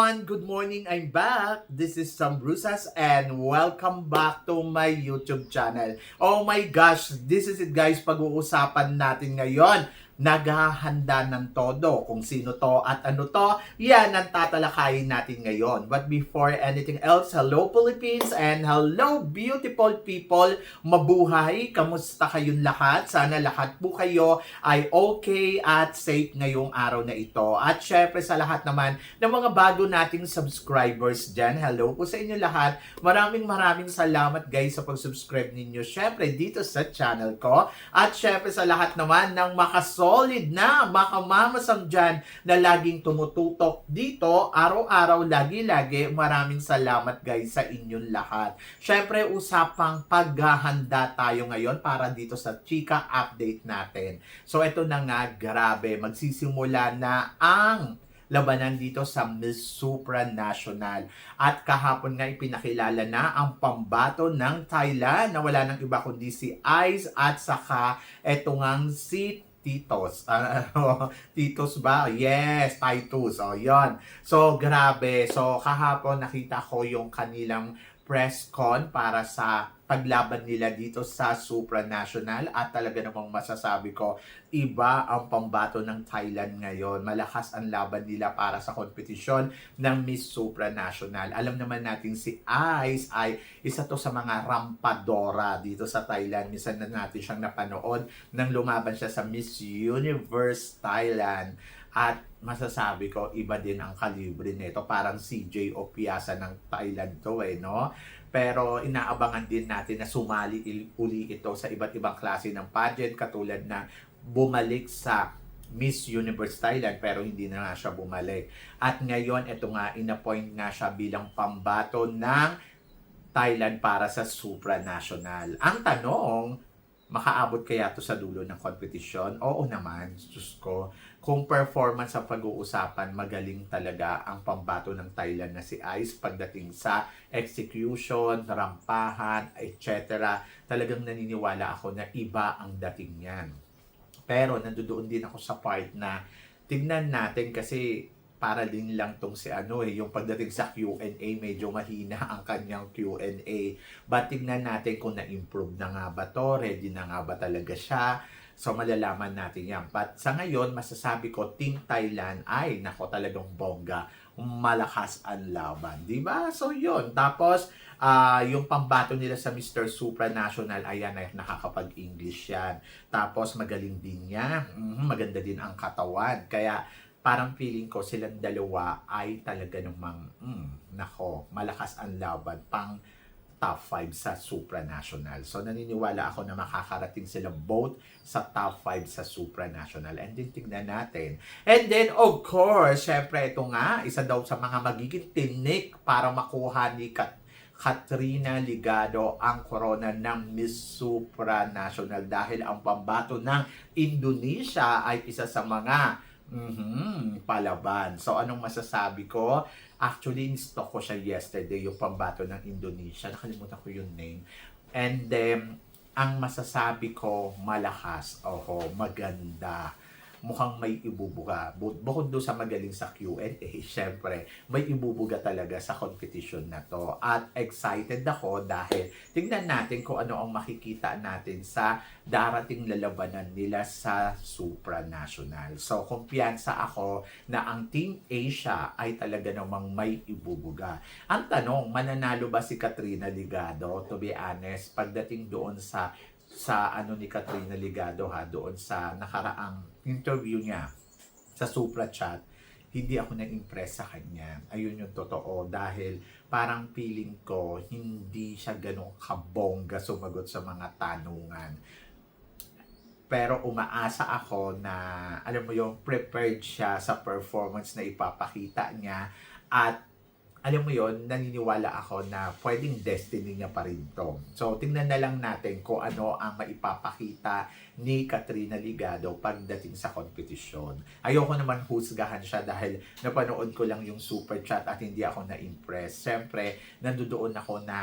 everyone! Good morning! I'm back! This is Sam Brusas and welcome back to my YouTube channel. Oh my gosh! This is it guys, pag-uusapan natin ngayon. Naghahanda ng todo. Kung sino to at ano to, yan ang tatalakayin natin ngayon. But before anything else, hello Philippines and hello beautiful people! Mabuhay! Kamusta kayong lahat? Sana lahat po kayo ay okay at safe ngayong araw na ito. At syempre sa lahat naman ng mga bago nating subscribers dyan, hello po sa inyo lahat. Maraming salamat guys sa pag-subscribe ninyo syempre dito sa channel ko. At syempre sa lahat naman ng makasolid na makamamasam dyan na laging tumututok dito araw-araw, lagi-lagi. Maraming salamat guys sa inyong lahat. Syempre usapang paghahanda tayo ngayon para dito sa Chika Update natin. So ito na nga, grabe, magsisimula na ang labanan dito sa Miss Supranational. At kahapon nga ipinakilala na ang pambato ng Thailand na wala nang iba kundi si Ice at saka eto ngang si Titos. Titos ba? Yes, Titus. O, yon. So, grabe. So, kahapon nakita ko yung kanilang press con para sa paglaban nila dito sa Supranational at talaga namang masasabi ko, iba ang pambato ng Thailand ngayon. Malakas ang laban nila para sa kompetisyon ng Miss Supranational. Alam naman natin si Ice ay isa to sa mga rampadora dito sa Thailand. Minsan na natin siyang napanood nang lumaban siya sa Miss Universe Thailand. At masasabi ko, iba din ang kalibre nito. Parang CJ Opiasa ng Thailand to no? Pero inaabangan din natin na sumali uli ito sa iba't ibang klase ng pageant katulad na bumalik sa Miss Universe Thailand pero hindi na nga siya bumalik. At ngayon, ito nga, inappoint nga siya bilang pambato ng Thailand para sa Supranational. Ang tanong, makaabot kaya to sa dulo ng kompetisyon? Oo naman, Diyos ko. Kung performance ang pag-uusapan, magaling talaga ang pambato ng Thailand na si Ice pagdating sa execution, rampahan, etc. Talagang naniniwala ako na iba ang dating niyan. Pero nandoon din ako sa part na tignan natin kasi para din lang tong si yung pagdating sa Q&A medyo mahina ang kanyang Q&A. But tignan natin kung na-improve na nga ba to, ready na nga ba talaga siya. So malalaman natin yan. But sa ngayon, masasabi ko, Team Thailand ay nako talagang bongga. Malakas ang laban. Diba? So yun. Tapos, yung pambato nila sa Mr. Supranational, ayan, ay nakakapag-English yan. Tapos magaling din niya. Maganda din ang katawan. Kaya parang feeling ko silang dalawa ay talaga namang, nako, malakas ang laban pang top 5 sa Supranational. So naniniwala ako na makakarating sila both sa top 5 sa Supranational. And then tignan natin. And then of course, syempre ito nga, isa daw sa mga magiging tinik para makuha ni Katrina Ligado ang corona ng Miss Supranational dahil ang pambato ng Indonesia ay isa sa mga palaban. So, anong masasabi ko? Actually, in-stock ko siya yesterday, yung pambato ng Indonesia. Nakalimutan ko yung name. And then, ang masasabi ko, malakas. Maganda. Mukhang may ibubuga. Bukod doon sa magaling sa Q&A, syempre, may ibubuga talaga sa competition na to. At excited ako dahil tingnan natin kung ano ang makikita natin sa darating lalabanan nila sa Supranational. So, kumpiyansa ako na ang Team Asia ay talaga namang may ibubuga. Ang tanong, mananalo ba si Katrina Ligado? To be honest, pagdating doon sa ni Katrina Ligado doon sa nakaraang interview niya sa Supra Chat, hindi ako na-impress sa kanya. Ayun yung totoo dahil parang feeling ko hindi siya ganun kabongga sumagot sa mga tanungan. Pero umaasa ako na, alam mo yung prepared siya sa performance na ipapakita niya at alam mo yon, naniniwala ako na pwedeng destiny niya pa rin to. So, tingnan na lang natin kung ano ang maipapakita ni Katrina Ligado pagdating sa kompetisyon. Ayoko naman husgahan siya dahil napanood ko lang yung super chat at hindi ako na-impress. Siyempre, nandoon ako na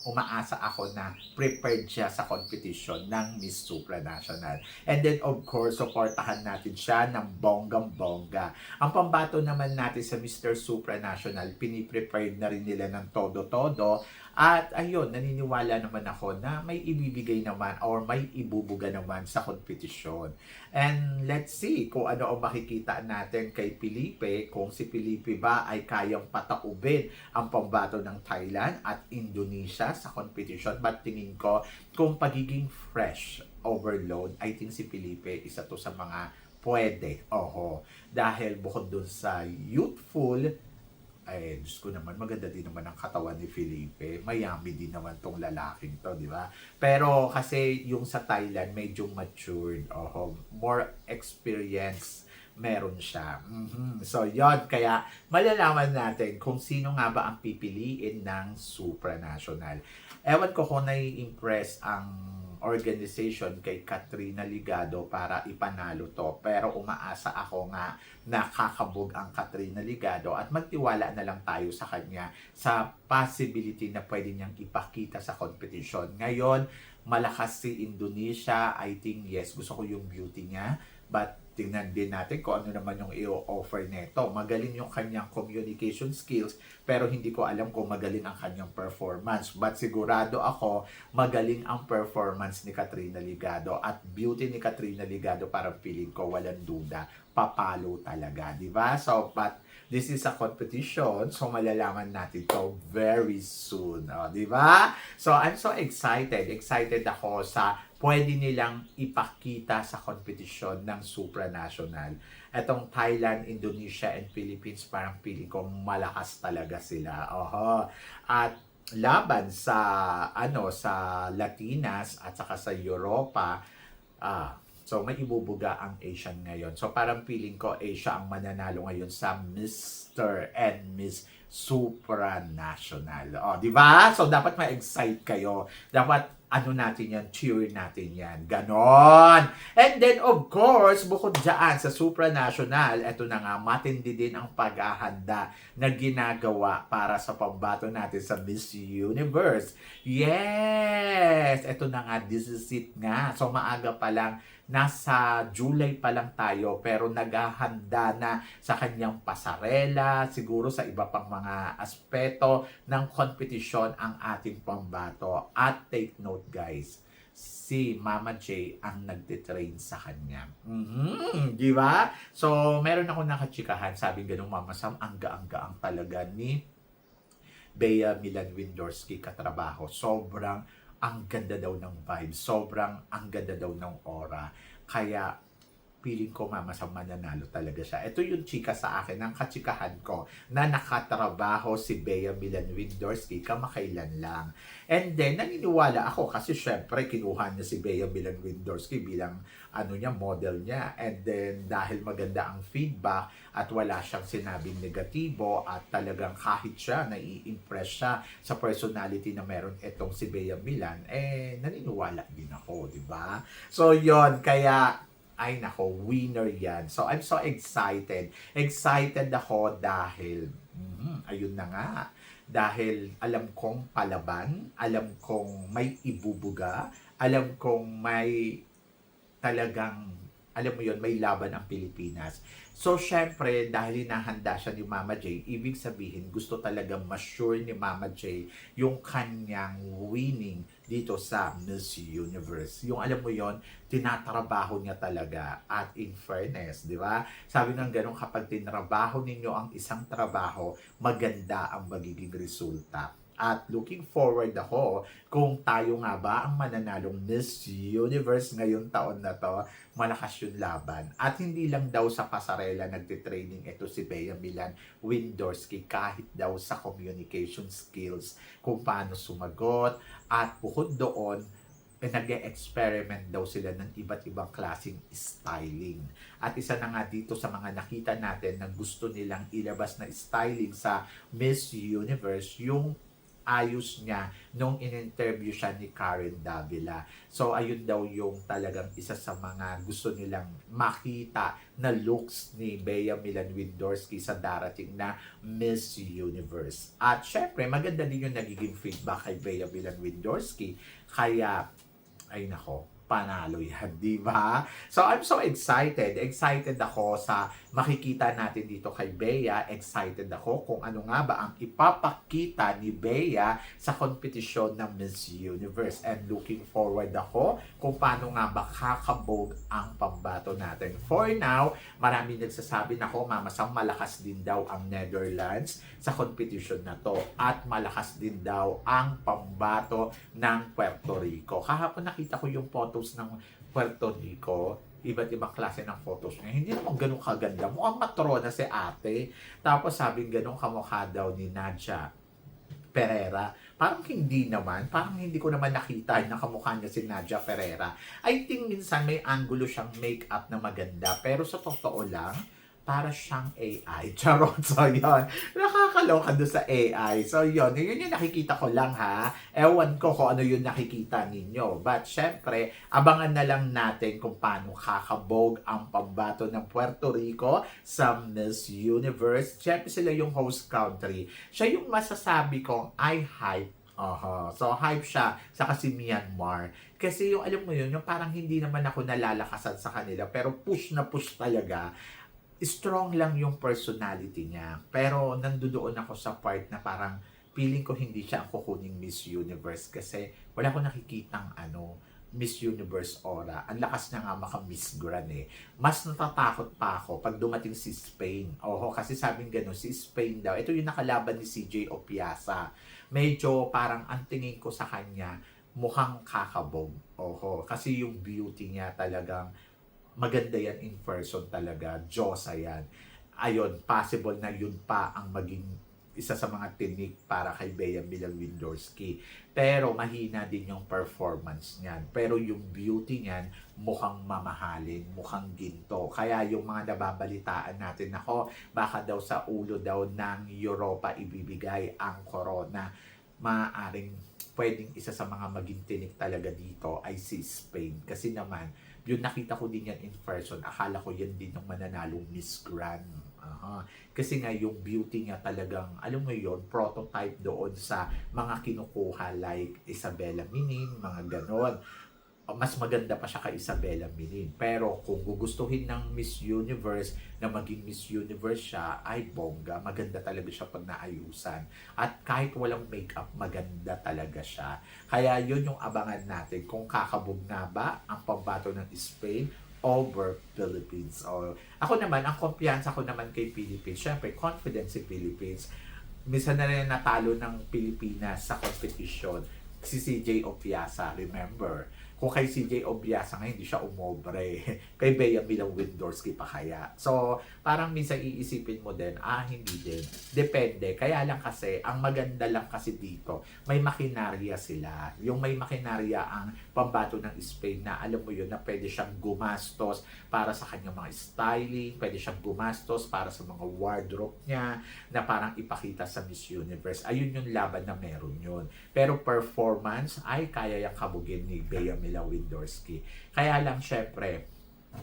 umaasa ako na prepared siya sa competition ng Miss Supranational. And then of course, supportahan natin siya ng bonggang-bongga. Ang pambato naman natin sa Mr. Supranational, piniprepared na rin nila ng todo-todo. At ayun, naniniwala naman ako na may ibibigay naman or may ibubuga naman sa kompetisyon. And let's see kung ano ang makikita natin kay Felipe, kung si Felipe ba ay kayang pataubin ang pambato ng Thailand at Indonesia sa kompetisyon. But tingin ko, kung pagiging fresh overload, I think si Felipe isa to sa mga pwede. Oho. Dahil bukod dun sa youthful, ay, Diyos ko naman, maganda din naman ang katawan ni Felipe. Mayami din naman tong lalaking to, di ba? Pero kasi yung sa Thailand, medyo matured. More experience meron siya. So, yon kaya malalaman natin kung sino nga ba ang pipiliin ng supranational. Ewan ko kung nai-impress ang organization kay Katrina Ligado para ipanalo to. Pero umaasa ako nga nakakabog ang Katrina Ligado at magtiwala na lang tayo sa kanya sa possibility na pwede niyang ipakita sa competition. Ngayon, malakas si Indonesia. I think, yes, gusto ko yung beauty niya. But tingnan din natin kung ano naman yung i-offer nito. Magaling yung kanyang communication skills, pero hindi ko alam kung magaling ang kanyang performance. But sigurado ako, magaling ang performance ni Katrina Ligado. At beauty ni Katrina Ligado, parang feeling ko, walang duda, papalo talaga, di ba? So, but this is a competition, so malalaman natin to very soon, di ba? So, I'm so excited. Excited ako sa pwede nilang ipakita sa competition ng supranational. Etong Thailand, Indonesia, and Philippines, parang feeling ko malakas talaga sila. At laban sa sa Latinas at saka sa Europa, so may ibubuga ang Asian ngayon. So parang feeling ko Asia ang mananalo ngayon sa Mr. and Miss Supranational. Di ba? So dapat ma-excite kayo. Dapat natin yan, cheer natin yan. Ganon. And then, of course, bukod dyan sa supranational, eto na nga, matindi din ang paghahanda na ginagawa para sa pambato natin sa Miss Universe. Yes! Eto na nga, this is it nga. So, maaga pa lang, nasa July pa lang tayo, pero naghahanda na sa kanyang pasarela, siguro sa iba pang mga aspeto ng kompetisyon ang ating pambato. At take note guys, si Mama J ang nagtitrain sa kanya. Di ba? So, meron ako nakachikahan, sabi ganun Mama Sam, ang gaang-gaang talaga ni Bea Milan Windorski katrabaho. Sobrang ang ganda daw ng vibe. Sobrang ang ganda daw ng aura. Kaya, feeling ko Mama Sam mananalo talaga siya. Ito yung chika sa akin, ang kachikahan ko na nakatrabaho si Bea Milan Windorski kamakailan lang. And then, naniniwala ako kasi syempre kinuha niya si Bea Milan Windorski bilang model niya. And then, dahil maganda ang feedback at wala siyang sinabing negatibo at talagang kahit siya, nai-impress siya sa personality na meron etong si Bea Milan, naniniwala din ako, di ba? So, yon kaya ay nako, winner yan. So, I'm so excited. Excited ako dahil, ayun na nga, dahil alam kong palaban, alam kong may ibubuga, alam kong may talagang, alam mo yon, may laban ang Pilipinas. So, syempre, dahil hinahanda siya ni Mama J, ibig sabihin, gusto talaga ma-sure ni Mama J yung kanyang winning dito sa Miss Universe. Yung alam mo yon, tinatrabaho niya talaga. At in fairness, di ba? Sabi ng ganun, kapag tinrabaho ninyo ang isang trabaho, maganda ang magiging resulta. At looking forward ako kung tayo nga ba ang mananalong Miss Universe ngayong taon na to, malakas yung laban. At hindi lang daw sa pasarela nagtitraining ito si Bea Milan Windorski, kahit daw sa communication skills, kung paano sumagot. At bukod doon, nag-experiment daw sila ng iba't ibang klaseng styling. At isa na nga dito sa mga nakita natin na gusto nilang ilabas na styling sa Miss Universe, yung ayos niya nung in-interview siya ni Karen Davila. So, ayun daw yung talagang isa sa mga gusto nilang makita na looks ni Bea Milan Windorski sa darating na Miss Universe. At syempre, maganda din yung nagiging feedback kay Bea Milan Windorski. Kaya, ay nako, panalo yan, di ba? So, I'm so excited. Excited ako sa makikita natin dito kay Bea. Excited ako kung ano nga ba ang ipapakita ni Bea sa kompetisyon ng Miss Universe. And looking forward ako kung paano nga ba kakabog ang pambato natin. For now, marami nagsasabi na mamasang malakas din daw ang Netherlands sa kompetisyon na to. At malakas din daw ang pambato ng Puerto Rico. Kahapon nakita ko yung photos ng Puerto Rico, iba't ibang klase ng photos niya. Hindi naman ganun kaganda. Mukhang matrona si ate. Tapos sabing ganun kamukha daw ni Nadia Ferreira. Parang hindi naman. Parang hindi ko naman nakita na kamukha niya si Nadia Ferreira. I think minsan may angulo siyang make-up na maganda. Pero sa totoo lang, para siyang AI. Charot. So, yun. Nakakaloka doon sa AI. So, yun yung nakikita ko lang, ha. Ewan ko kung ano yung nakikita ninyo. But, syempre, abangan na lang natin kung paano kakabog ang pambato ng Puerto Rico sa Miss Universe. Syempre, sila yung host country. Siya yung masasabi kong I hype. So, hype siya sa kasi Myanmar. Kasi yung, alam mo yun, yung parang hindi naman ako nalalakasan sa kanila. Pero push na push talaga. Strong lang yung personality niya. Pero nandoon ako sa part na parang feeling ko hindi siya ang kukuning Miss Universe kasi wala ko nakikitang Miss Universe aura. Ang lakas na nga maka-Miss Grand eh. Mas natatakot pa ako pag dumating si Spain. Kasi sabing gano'n, si Spain daw. Ito yung nakalaban ni CJ Opiasa. Medyo parang ang tingin ko sa kanya, mukhang kakabog. Kasi yung beauty niya talagang maganda yan in person talaga. Diyosa yan. Ayun, possible na yun pa ang maging isa sa mga tinik para kay Bea Milan Windorski. Pero mahina din yung performance niyan. Pero yung beauty niyan, mukhang mamahalin, mukhang ginto. Kaya yung mga nababalitaan natin, baka daw sa ulo daw ng Europa ibibigay ang corona. Maaaring pwedeng isa sa mga maging tinik talaga dito ay si Spain. Kasi naman, yung nakita ko din yan in person, akala ko yan din yung mananalong Miss Grand. Kasi nga yung beauty niya talagang, alam mo yun, prototype doon sa mga kinukuha like Isabela Minin, mga ganon. Mas maganda pa siya kay Isabela Minin. Pero kung gugustuhin ng Miss Universe na maging Miss Universe siya, ay bongga. Maganda talaga siya pag naayusan. At kahit walang makeup, maganda talaga siya. Kaya yun yung abangan natin. Kung kakabog nga ba ang pambato ng Spain over Philippines. Ako naman, ang kumpiyansa ko naman kay Philippines. Siyempre, confidence si Philippines. Minsan na rin natalo ng Pilipinas sa competition. Si CJ Opiasa, remember? Kung kay CJ Obiasa nga, hindi siya umobre. Kay Bea Milan Windorski pa kaya. So, parang minsan iisipin mo din, hindi din. Depende. Kaya lang kasi, ang maganda lang kasi dito, may makinarya sila. Yung may makinarya ang pambato ng Spain na alam mo yun, na pwede siyang gumastos para sa kanyang mga styling, pwede siyang gumastos para sa mga wardrobe niya, na parang ipakita sa Miss Universe. Ayun yung laban na meron yun. Pero performance, ay kaya yung kabugin ni Bea Milan Windorski. Kaya lang, syempre,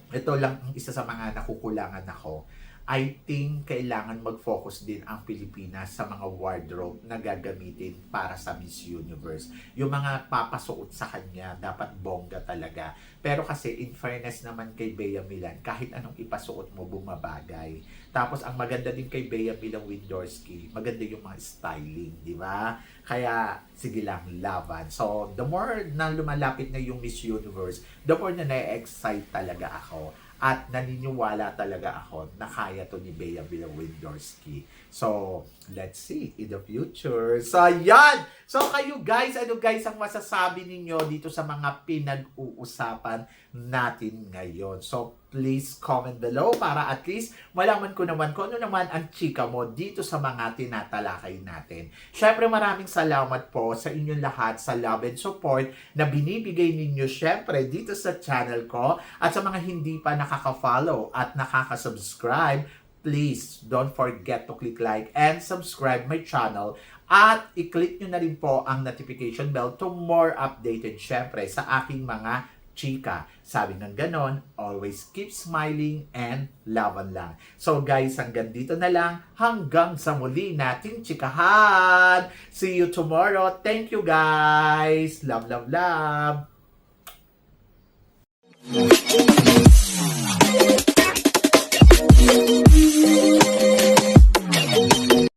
ito lang ang isa sa mga nakukulangan ako. I think kailangan mag-focus din ang Pilipinas sa mga wardrobe na gagamitin para sa Miss Universe. Yung mga papasuot sa kanya, dapat bongga talaga. Pero kasi, in fairness naman kay Bea Milan, kahit anong ipasuot mo, bumabagay. Tapos, ang maganda din kay Bea Milan Windorski, maganda yung mga styling, di ba? Kaya, sige lang, laban. So, the more na lumalapit na yung Miss Universe, the more na na-excite talaga ako. At naniniwala talaga ako na kaya to ni Bea Milan Windorski. So, let's see in the future. So, yan! So, kayo guys, ano guys ang masasabi ninyo dito sa mga pinag-uusapan natin ngayon? So, please comment below para at least malaman ko naman kung ano naman ang chika mo dito sa mga tinatalakay natin. Syempre, maraming salamat po sa inyong lahat sa love and support na binibigay ninyo syempre dito sa channel ko. At sa mga hindi pa nakaka-follow at nakaka-subscribe, please don't forget to click like and subscribe my channel At i-click nyo na rin po ang notification bell to more updated syempre sa aking mga chika. Sabi ng ganon, always keep smiling and laban lang. So guys, hanggang dito na lang. Hanggang sa muli nating chikahan. See you tomorrow. Thank you guys. Love, love, love.